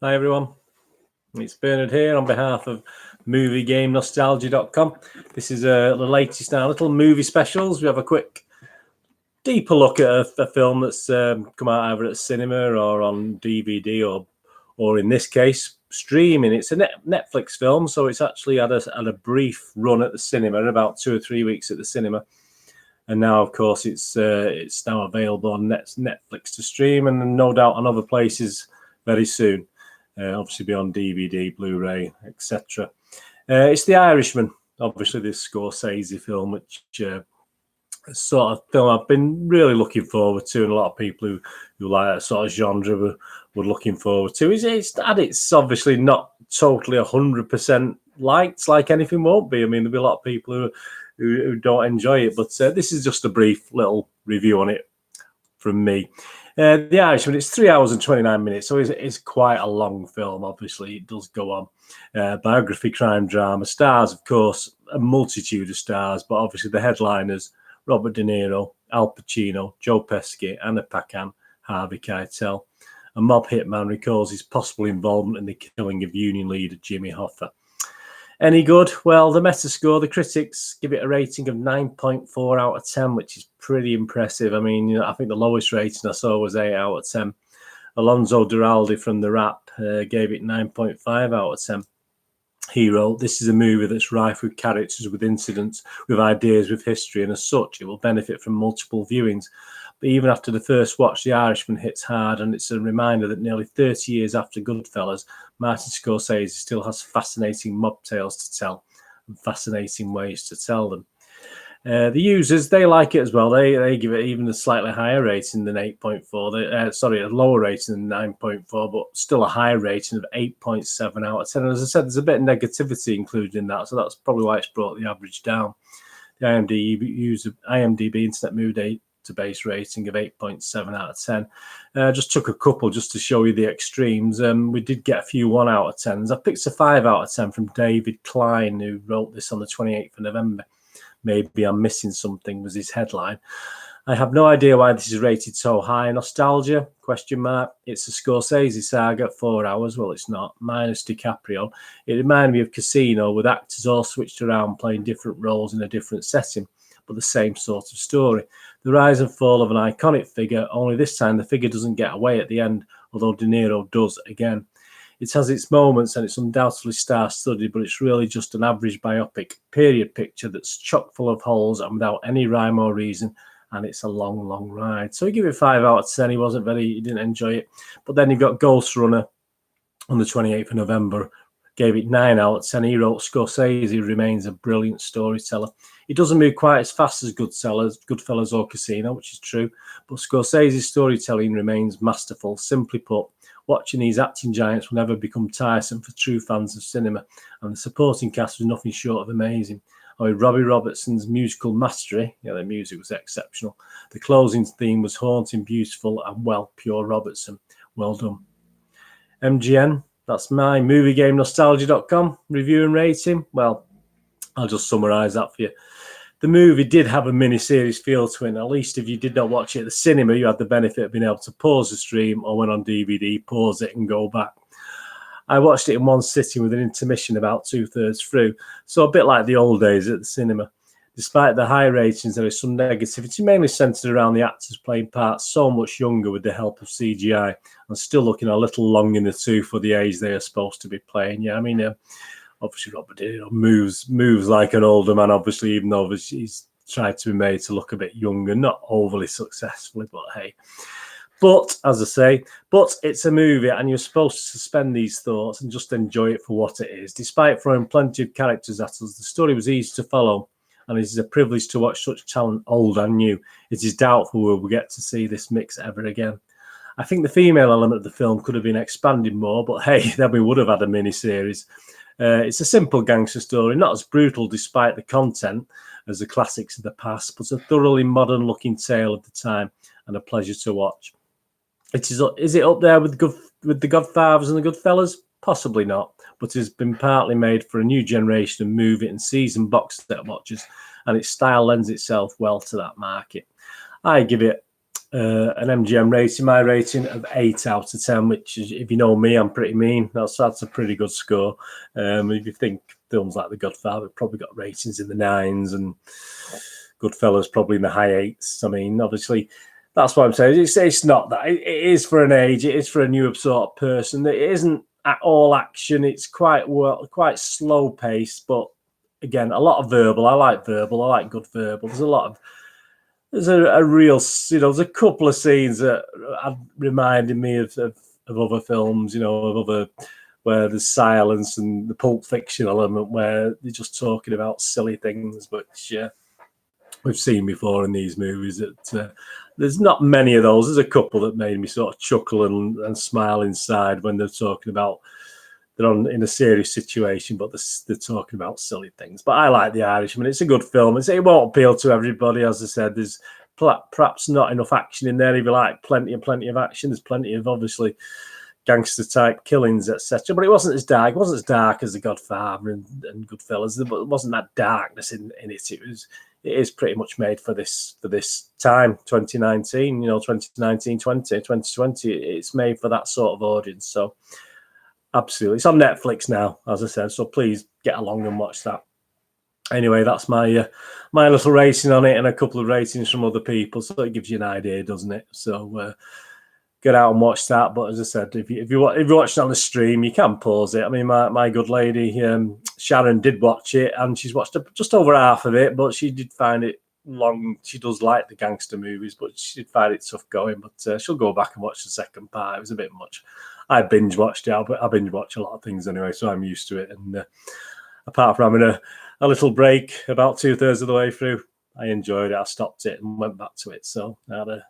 Hi everyone, it's Bernard here on behalf of MovieGameNostalgia.com. This is the latest in our little movie specials. We have a quick, deeper look at a film that's come out either at cinema or on DVD or in this case, streaming. It's a Netflix film, so it's actually had a brief run at the cinema, about 2 or 3 weeks at the cinema. And now, of course, it's now available on Netflix to stream, and no doubt on other places very soon. Obviously be on DVD, Blu-ray, etc. It's The Irishman, obviously this Scorsese film, which sort of film I've been really looking forward to, and a lot of people who like that sort of genre were looking forward to. It's obviously not totally 100% liked, like anything won't be. I mean, there'll be a lot of people who don't enjoy it, but this is just a brief little review on it from me. The Irishman, it's 3 hours and 29 minutes, so it's quite a long film. Obviously, it does go on. Biography, crime drama, stars, of course, a multitude of stars, but obviously the headliners, Robert De Niro, Al Pacino, Joe Pesci, Anna Paquin, Harvey Keitel. A mob hitman recalls his possible involvement in the killing of union leader Jimmy Hoffa. Any good? Well, the Metascore, the critics give it a rating of 9.4 out of 10, which is pretty impressive. I mean, I think the lowest rating I saw was 8 out of 10. Alonso Duralde from The Wrap gave it 9.5 out of 10. He wrote, "This is a movie that's rife with characters, with incidents, with ideas, with history, and as such, it will benefit from multiple viewings. But even after the first watch, The Irishman hits hard, and it's a reminder that nearly 30 years after Goodfellas, Martin Scorsese still has fascinating mob tales to tell and fascinating ways to tell them." The users, they like it as well. They give it even a slightly higher rating than 8.4. A lower rating than 9.4, but still a high rating of 8.7 out of 10. And as I said, there's a bit of negativity included in that, so that's probably why it's brought the average down. The IMDb Internet Movie Database rating of 8.7 out of 10. Just took a couple just to show you the extremes. We did get a few 1 out of 10s. I picked a 5 out of 10 from David Klein, who wrote this on the 28th of November. "Maybe I'm missing something" was his headline. "I have no idea why this is rated so high. Nostalgia? ? It's a Scorsese saga, 4 hours. Well, it's not. Minus DiCaprio. It reminded me of Casino, with actors all switched around playing different roles in a different setting, but the same sort of story. The rise and fall of an iconic figure, only this time the figure doesn't get away at the end, although De Niro does again. It has its moments and it's undoubtedly star-studded, but it's really just an average biopic period picture that's chock full of holes and without any rhyme or reason, and it's a long, long ride." So he gave it 5 out of 10. He didn't enjoy it. But then you've got Ghost Runner on the 28th of November, gave it 9 out of 10. He wrote, "Scorsese remains a brilliant storyteller. He doesn't move quite as fast as Goodfellas or Casino," which is true, "but Scorsese's storytelling remains masterful. Simply put, watching these acting giants will never become tiresome for true fans of cinema, and the supporting cast was nothing short of amazing. With Robbie Robertson's musical mastery," the music was exceptional, "the closing theme was haunting, beautiful, and well, pure Robertson. Well done." MGN, that's my MovieGameNostalgia.com review and rating. Well, I'll just summarise that for you. The movie did have a mini-series feel to it. At least if you did not watch it at the cinema, you had the benefit of being able to pause the stream, or when on DVD, pause it and go back. I watched it in one sitting with an intermission about 2/3 through, so a bit like the old days at the cinema. Despite the high ratings, there is some negativity, mainly centred around the actors playing parts so much younger with the help of CGI, and still looking a little long in the tooth for the age they are supposed to be playing. Yeah, I mean, obviously Robert De Niro moves like an older man, obviously, even though he's tried to be made to look a bit younger, not overly successfully, but hey. But, as I say, it's a movie, and you're supposed to suspend these thoughts and just enjoy it for what it is. Despite throwing plenty of characters at us, the story was easy to follow, and it is a privilege to watch such talent, old and new. It is doubtful we will get to see this mix ever again. I think the female element of the film could have been expanded more, but hey, then we would have had a mini-series. It's a simple gangster story, not as brutal despite the content as the classics of the past, but a thoroughly modern-looking tale of the time and a pleasure to watch. Is it up there with the Godfathers and the Goodfellas? Possibly not, but it has been partly made for a new generation of movie and season box set watchers, and its style lends itself well to that market. I give it an MGM rating, my rating of 8 out of 10, which is, if you know me, I'm pretty mean. That's a pretty good score. If you think films like The Godfather probably got ratings in the 9s, and Goodfellas probably in the high 8s. I mean, obviously, that's what I'm saying. It's not that. It is for an age. It is for a new sort of person. It isn't at all action. It's quite slow paced, but again, a lot of verbal. I like verbal. I like good verbal. There's a real, there's a couple of scenes that have reminded me of other films, of other, where there's silence, and the Pulp Fiction element where they're just talking about silly things, which we've seen before in these movies. That there's not many of those. There's a couple that made me sort of chuckle and smile inside when they're talking about, they're in a serious situation, but they're talking about silly things. But I like The Irishman. It's a good film. It won't appeal to everybody. As I said, there's perhaps not enough action in there. If you like plenty of action, there's plenty of, obviously, gangster type killings, etc. But it wasn't as dark. It wasn't as dark as The Godfather and Goodfellas. There wasn't that darkness in it. It is pretty much made for this time, 2019. 2019, 2020. It's made for that sort of audience. So. Absolutely. It's on Netflix now, as I said, so please get along and watch that. Anyway, that's my little rating on it, and a couple of ratings from other people, so it gives you an idea, doesn't it? So get out and watch that. But as I said, if you watch it on the stream, you can pause it. I mean, my good lady Sharon did watch it, and she's watched just over half of it, but she did find it long. She does like the gangster movies, but she did find it tough going. But she'll go back and watch the second part. It was a bit much. I binge watched it, but I binge watch a lot of things anyway, so I'm used to it. And apart from having a little break about 2/3 of the way through, I enjoyed it. I stopped it and went back to it. So I had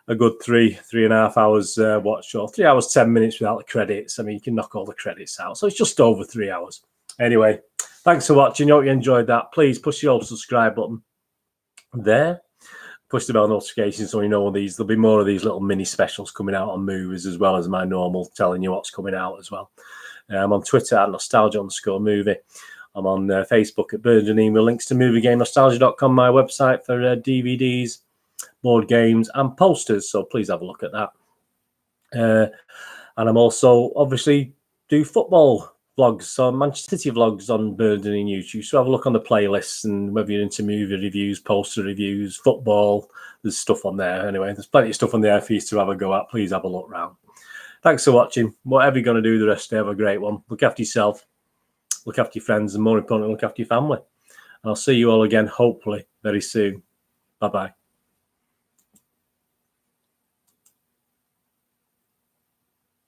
a good 3.5 hours watch, or 3 hours 10 minutes without the credits. I mean, you can knock all the credits out, so it's just over 3 hours. Anyway, thanks for watching. I hope you enjoyed that. Please push the old subscribe button there. Push the bell notifications so you know these. There'll be more of these little mini specials coming out on movies, as well as my normal telling you what's coming out as well. I'm on Twitter at nostalgia_movie. I'm on Facebook at Birds and Email. Links to moviegamenostalgia.com, my website for DVDs, board games, and posters. So please have a look at that. And I'm also obviously do football vlogs, so Manchester City vlogs on Birds and YouTube. So have a look on the playlists, and whether you're into movie reviews, poster reviews, football, there's stuff on there. Anyway, there's plenty of stuff on there for you to have a go at. Please have a look round. Thanks for watching. Whatever you're going to do the rest of the day, have a great one. Look after yourself, look after your friends, and more importantly, look after your family. And I'll see you all again, hopefully, very soon. Bye-bye.